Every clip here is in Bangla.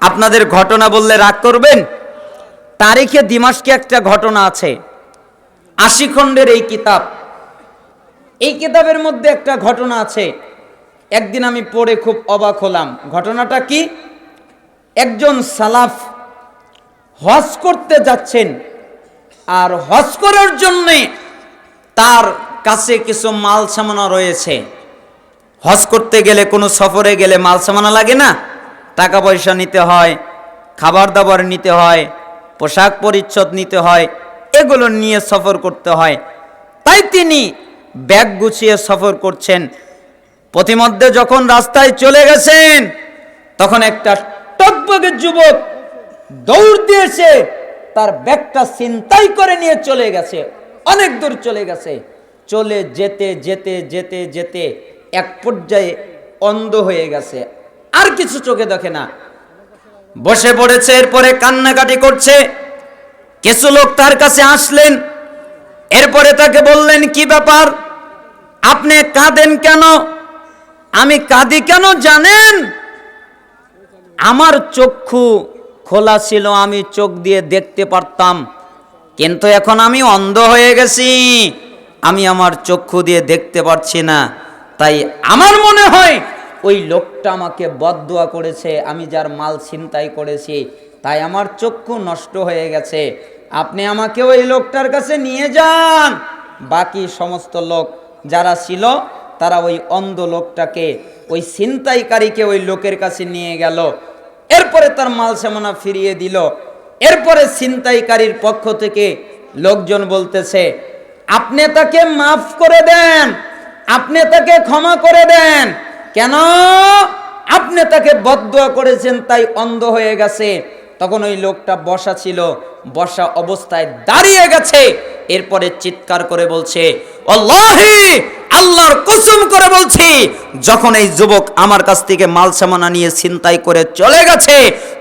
আপনাদের ঘটনা বললে রাগ করবেন? তারিখে দিমাশকে একটা ঘটনা আছে, ৮০ খণ্ডের এই কিতাব। এই কিতাবের মধ্যে একটা ঘটনা আছে, একদিন আমি পড়ে খুব অবাক হলাম। ঘটনাটা কি? একজন সালাফ হজ করতে যাচ্ছেন, আর হজ করার জন্যে তার কাছে কিছু মাল সামানা রয়েছে। হজ করতে গেলে, কোনো সফরে গেলে মাল সামানা লাগে না? টাকা পয়সা নিতে হয়, খাবার দাবার নিতে হয়, পোশাক পরিচ্ছদ নিতে হয়, এগুলো নিয়ে সফর করতে হয়। তাই তিনি ব্যাগ গুছিয়ে সফর করছেন। পথিমধ্যে যখন রাস্তায় চলে গেছেন, তখন একটা টকবগে যুবক দৌড় দিয়েছে, তার ব্যাগটা ছিনতাই করে নিয়ে চলে গেছে। অনেক দূর চলে গেছে। চলে যেতে যেতে যেতে যেতে এক পর্যায়ে অন্ধ হয়ে গেছে, আর কিছু চোখে দেখে না। বসে পড়েছে, এরপরে কান্নাকাটি করছে। কিছু লোক তার কাছে আসলেন, এরপরে তাকে বললেন, কি ব্যাপার, আপনি কাঁদেন কেন? আমি কাঁদি কেন জানেন? আমার চক্ষু খোলা ছিল, আমি চোখ দিয়ে দেখতে পারতাম, কিন্তু এখন আমি অন্ধ হয়ে গেছি, আমি আমার চক্ষু দিয়ে দেখতে পারছি না। তাই আমার মনে হয় ওই লোকটা আমাকে বদদুয়া করেছে, আমি যার মাল ছিনতাই করেছি, তাই আমার চক্ষু নষ্ট হয়ে গেছে। আপনি আমাকে ওই লোকটার কাছে নিয়ে যান। বাকি সমস্ত লোক যারা ছিল, তারা ওই অন্ধ লোকটাকে, ওই ছিনতাইকারীকে ওই লোকের কাছে নিয়ে গেল। এরপরে তার মাল সামানা ফিরিয়ে দিল। এরপরে ছিনতাইকারীর পক্ষ থেকে লোকজন বলতেছে, আপনি তাকে মাফ করে দেন, আপনি তাকে ক্ষমা করে দেন। কেন? আপনি তাকে বদদুয়া করেছেন, তাই অন্ধ হয়ে গেছে। তখন ওই লোকটা বসা ছিল, বসা অবস্থায় দাঁড়িয়ে গেছে। এরপরে চিৎকার করে বলছে, আল্লাহি, আল্লাহর কসম করে বলছি, যখন এই যুবক আমার কাছ থেকে মাল সামানা নিয়ে ছিনতাই করে চলে গেছে,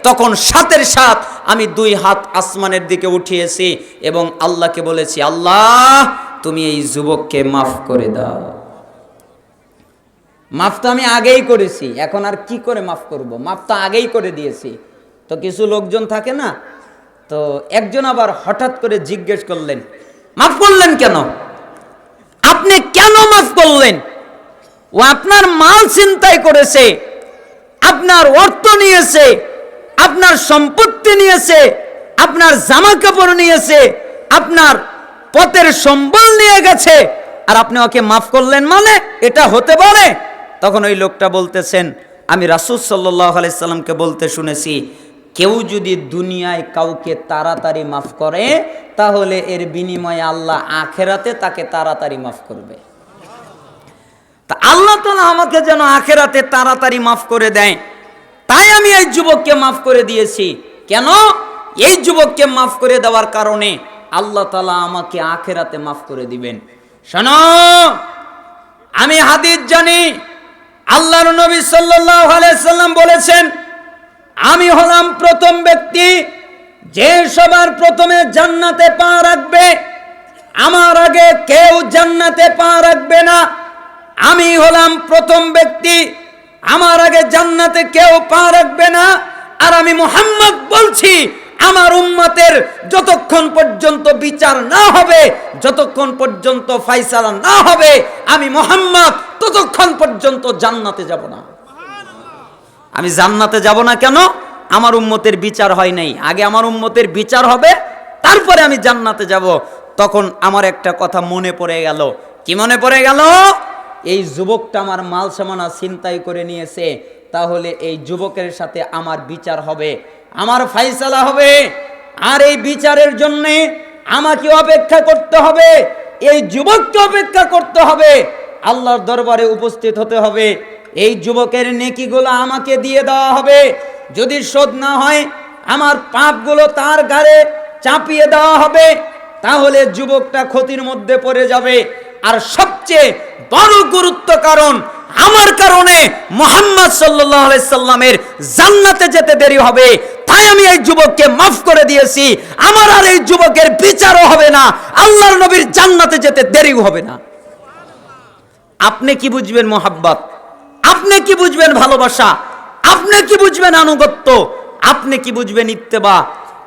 তখন সাথে সাথ আমি 2 হাত আসমানের দিকে উঠিয়েছি এবং আল্লাহকে বলেছি, আল্লাহ তুমি এই যুবককে মাফ করে দাও। মাফ তো আমি আগেই করেছি, এখন আর কি করে মাফ করব? মাফ তো আগেই করে দিয়েছি। তো কিছু লোকজন থাকে না, তো একজন আবার হঠাৎ করে জিজ্ঞেস করলেন, মাফ করলেন কেন? আপনি কেন মাফ করলেন? ও আপনার মাল ছিনতাই করেছে, আপনার অর্থ নিয়েছে, আপনার সম্পত্তি নিয়েছে, আপনার জামা কাপড় নিয়েছে, আপনার পথের সম্বল নিয়ে গেছে, আর আপনি ওকে মাফ করলেন মানে? এটা হতে পারে? তখন ওই লোকটা বলতেছেন, আমি রাসূল সাল্লাল্লাহু আলাইহি সাল্লামকে বলতে শুনেছি, কেউ যদি দুনিয়ায় কাউকে তাড়াতাড়ি মাফ করে, তাহলে এর বিনিময়ে আল্লাহ আখেরাতে তাকে তাড়াতাড়ি মাফ করবে। তা আল্লাহ তাআলা আমাকে যেন আখেরাতে তাড়াতাড়ি মাফ করে দেয়, তাই আমি এই যুবককে মাফ করে দিয়েছি। কেন? এই যুবককে মাফ করে দেওয়ার কারণে আল্লাহ তাআলা আমাকে আখেরাতে মাফ করে দিবেন। শোনো, আমি হাদিস জানি, আল্লাহর নবী সাল্লাল্লাহু আলাইহি সাল্লাম বলেছেন, আমি হলাম প্রথম ব্যক্তি যে সবার প্রথমে জান্নাতে পা রাখবে। আমার আগে কেউ জান্নাতে পা রাখবে না। আমি হলাম প্রথম ব্যক্তি, আমার আগে জান্নাতে কেউ পা রাখবে না। আর আমি মুহাম্মদ বলছি, আমার উম্মতের যতক্ষণ পর্যন্ত বিচার না হবে, যতক্ষণ পর্যন্ত ফয়সালা না হবে, আমি মুহাম্মদ ততক্ষণ পর্যন্ত জান্নাতে যাব না। আমি জান্নাতে যাব না কেন? আমার উম্মতের বিচার হয় নাই, আগে আমার উম্মতের বিচার হবে, তারপরে আমি জান্নাতে যাব। তখন আমার একটা কথা মনে পড়ে গেল। কি মনে পড়ে গেল? এই যুবকটা আমার মাল সামানা ছিনতাই করে নিয়েছে, তাহলে এই যুবকের সাথে আমার বিচার হবে, আমার ফয়সালা হবে। আর এই বিচারের জন্য আমাকে অপেক্ষা করতে হবে, এই যুবককে অপেক্ষা করতে হবে, আল্লাহর দরবারে উপস্থিত হতে হবে। এই যুবকের নেকিগুলো আমাকে দিয়ে দেওয়া হবে। যদি শোধ না হয়, আমার পাপগুলো তার ঘাড়ে চাপিয়ে দেওয়া হবে। তাহলে যুবকটা ক্ষতির মধ্যে পড়ে যাবে। আর সবচেয়ে বড় গুরুত্ব কারণ, আমার কারণে মুহাম্মদ সাল্লাল্লাহু আলাইহি সাল্লামের জান্নাতে যেতে দেরি হবে। তাই আমি এই যুবককে মাফ করে দিয়েছি। আমার আর এই যুবকের বিচারও হবে না, আল্লাহর নবীর জান্নাতে যেতে দেরিও হবে না। আপনি কি বুঝবেন মুহাব্বত? আপনি কি বুঝবেন ভালোবাসা? আপনি কি বুঝবেন আনুগত্য? আপনি কি বুঝবেন ইত্তেবা?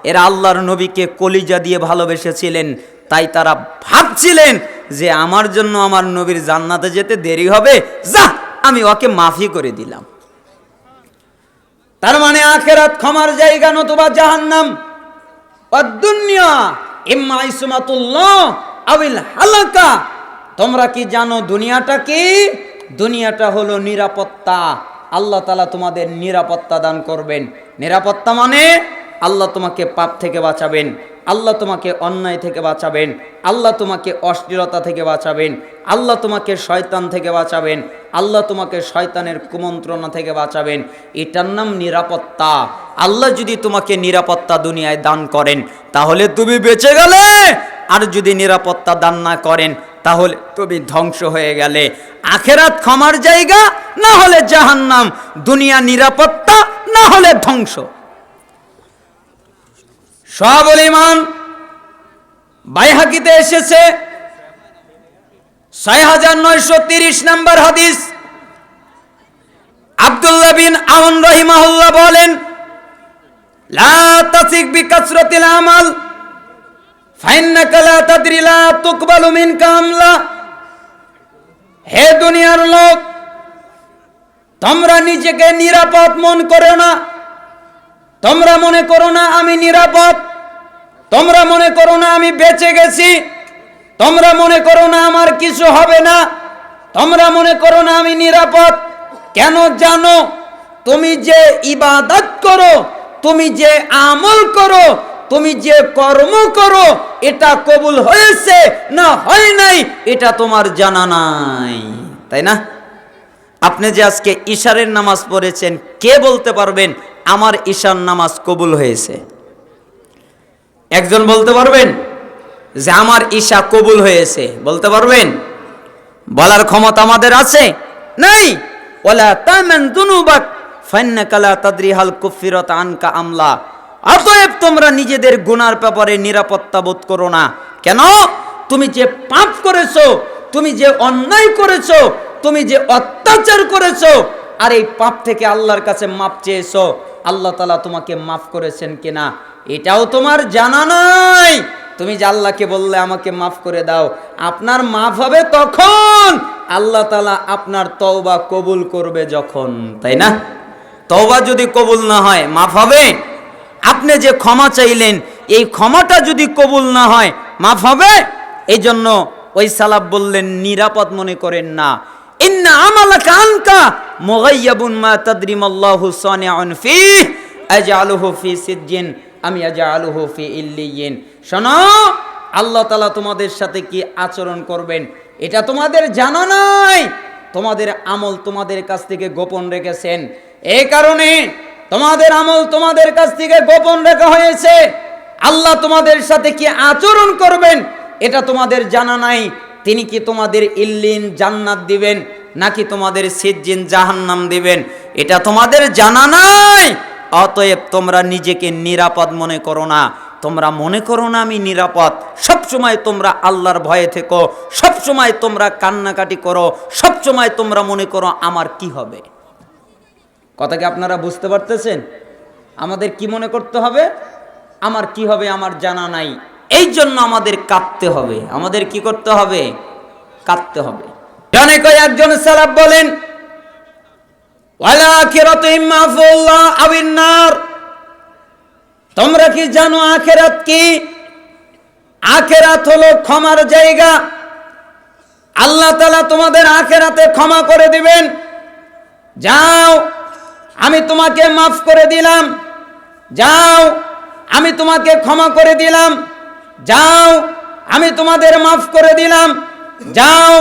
এরা আল্লাহর নবীকে কলিজা দিয়ে ভালোবেসেছিলেন, তাই তারা ভাবছিলেন যে আমার জন্য আমার নবীর জান্নাতে যেতে দেরি হবে, যা আমি ওকে মাফি করে দিলাম। তার মানে আখিরাত ক্ষমার জায়গা নতুবা জাহান্নাম। দুনিয়া ইম্মা ইসমাতুল্লাহ আবিল হালাকা। তোমরা কি জানো দুনিয়াটা কি? দুনিয়াটা হলো নিরাপত্তা। আল্লাহ তাআলা তোমাদের নিরাপত্তা দান করবেন। নিরাপত্তা মানে আল্লাহ তোমাকে পাপ থেকে বাঁচাবেন, আল্লাহ তোমাকে অন্যায় থেকে বাঁচাবেন, আল্লাহ তোমাকে অশ্লীলতা থেকে বাঁচাবেন, আল্লাহ তোমাকে শয়তান থেকে বাঁচাবেন, আল্লাহ তোমাকে শয়তানের কুমন্ত্রণা থেকে বাঁচাবেন। এটার নাম নিরাপত্তা। আল্লাহ যদি তোমাকে নিরাপত্তা দুনিয়ায় দান করেন তাহলে তুমি বেঁচে গেলে, আর যদি নিরাপত্তা দান না করেন তাহলে তুমি ধ্বংস হয়ে গেলে। আখিরাত ক্ষমার জায়গা, না হলে জাহান্নাম। দুনিয়া নিরাপত্তা, না হলে ধ্বংস। শুআবুল ঈমান বাইহাকিতে এসেছে ৬৯৩০ নম্বর হাদিস। আব্দুল্লাহ বিন আউন রাহিমাহুল্লাহ বলেন, লা তাসিক বিকাসরাতিল আমাল ফাইন্নাকা লা তাদরি লা তুকবালু মিনকা আমলা। হে দুনিয়ার লোক, তোমরা নিজেকে নিরাপদ মনে করো না। তোমরা মনে করো না আমি নিরাপদ, তোমরা মনে করো না আমি বেঁচে গেছি, তোমরা মনে করো না আমার কিছু হবে না, তোমরা মনে করো না আমি নিরাপদ। কেন জানো? তুমি যে ইবাদত করো, তুমি যে আমল করো, তুমি যে কর্ম করো, এটা কবুল হয়েছে না হয় নাই এটা তোমার জানা নাই, তাই না? আপনি যে আজকে ইশারের নামাজ পড়েছেন, কে বলতে পারবেন আমার ইশার নামাজ কবুল হয়েছে? একজন বলতে পারবেন যে আমার ঈশা কবুল হয়েছে? বলতে পারবেন? বলার ক্ষমতা আমাদের আছে? নাই। ওয়ালা তামান দুনুবাক ফাইন্নাকা লা তাদরি হাল কুফিরাত আনকা আমলা। অতএব তোমরা নিজেদের গুনার ব্যাপারে নিরাপত্তা বোধ করো না। কেন? তুমি যে পাপ করেছো, তুমি যে অন্যায় করেছো, তুমি যে অত্যাচার করেছো, আর এই পাপ থেকে আল্লাহর কাছে মাপ চেয়েছো, আল্লাহ তাআলা তোমাকে মাফ করেছেন কিনা এটাও তোমার জানা নাই। তুমি যে আল্লাহকে বললে আমাকে মাফ করে দাও, আপনার মাফ হবে তখন আল্লাহ তাআলা আপনার তওবা কবুল করবে যখন, তাই না? তওবা যদি কবুল না হয় মাফ হবে? আপনি যে ক্ষমা চাইলেন, এই ক্ষমাটা যদি কবুল না হয় মাফ হবে? এই জন্য ওই সালাফ বললেন নিরাপদ মনে করেন না। ইন্না আমালাকা আনকা মুগায়্যাবুন মা তাদরি মাল্লাহু সানিউন ফীহি আজআলুহু ফী সিজ্জিন আম ইয়াজআলুহু ফী ইল্লিয়িন। শোনো, আল্লাহ তাআলা তোমাদের সাথে কি আচরণ করবেন এটা তোমাদের জানা নাই। তোমাদের আমল তোমাদের কাছ থেকে গোপন রেখেছেন, এই কারণে তোমাদের আমল তোমাদের কাছ থেকে গোপন রাখা হয়েছে। আল্লাহ তোমাদের সাথে কি আচরণ করবেন এটা তোমাদের জানা নাই। তিনি কি তোমাদের ইল্লিন জান্নাত দিবেন নাকি তোমাদের সিজ্জিন জাহান্নাম দিবেন এটা তোমাদের জানা নাই। অতএব তোমরা নিজেকে নিরাপদ মনে করো না। তোমরা মনে করো না আমি নিরাপদ। সবসময় তোমরা আল্লাহর ভয়ে থেকো, সবসময় তোমরা কান্নাকাটি করো, সবসময় তোমরা মনে করো আমার কি হবে। কথা কি আপনারা বুঝতে পারতেছেন? আমাদের কি মনে করতে হবে? আমার কি হবে আমার জানা নাই। এই জন্য আমাদের কাঁদতে হবে। আমাদের কি করতে হবে? কাঁদতে হবে। অনেক একজন সালাফ বলেন, ওয়ালা আখিরাতু ইম্মা ফুল্লাহ আবিন নার। তোমরা কি জানো আখিরাত কি? আখিরাত হলো ক্ষমার জায়গা। আল্লাহ তাআলা তোমাদের আখিরাতে ক্ষমা করে দিবেন। যাও, আমি তোমাকে মাফ করে দিলাম। যাও, আমি তোমাকে ক্ষমা করে দিলাম। যাও, আমি তোমাদের মাফ করে দিলাম। যাও,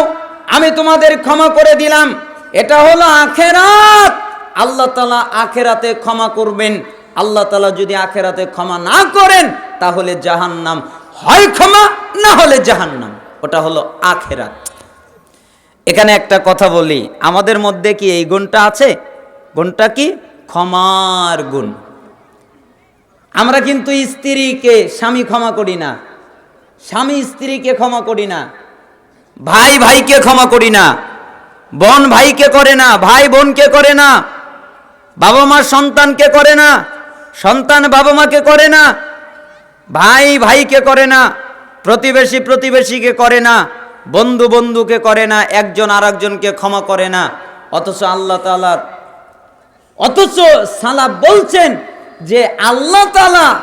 আমি তোমাদের ক্ষমা করে দিলাম। এটা হলো আখিরাত। আল্লাহ তাআলা আখিরাতে ক্ষমা করবেন। আল্লাহ তাআলা যদি আখিরাতে ক্ষমা না করেন তাহলে জাহান্নাম। হয় ক্ষমা, না হলে জাহান্নাম। ওটা হলো আখিরাত। এখানে একটা কথা বলি, আমাদের মধ্যে কি এই গুণটা আছে? গুণটা কি? ক্ষমার গুণ। আমরা কিন্তু স্ত্রীকে স্বামী ক্ষমা করি না, স্বামী স্ত্রীকে ক্ষমা করি না, ভাই ভাইকে ক্ষমা করি না, বোন ভাইকে করে না, ভাই বোনকে করে না, বাবা মা সন্তানকে করে না, সন্তান বাবা মাকে করে না, ভাই ভাইকে করে না, প্রতিবেশী প্রতিবেশীকে করে না, বন্ধু বন্ধুকে করে না, একজন আরেকজনকে ক্ষমা করে না। অথচ আল্লাহ তাআলার অথচ সালাফ বলছেন যে আল্লাহ তাআলা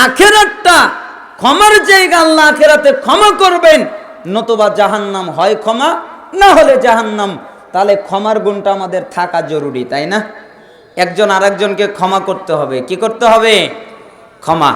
আখিরাতটা ক্ষমার জায়গা, আল্লাহ আখিরাতে ক্ষমা করবেন, নতুবা জাহান্নাম, হয় ক্ষমা না হলে জাহান্নাম। তাহলে ক্ষমার গুণটা আমাদের থাকা জরুরি, তাই না? একজন আরেকজনকে ক্ষমা করতে হবে। কি করতে হবে? ক্ষমা।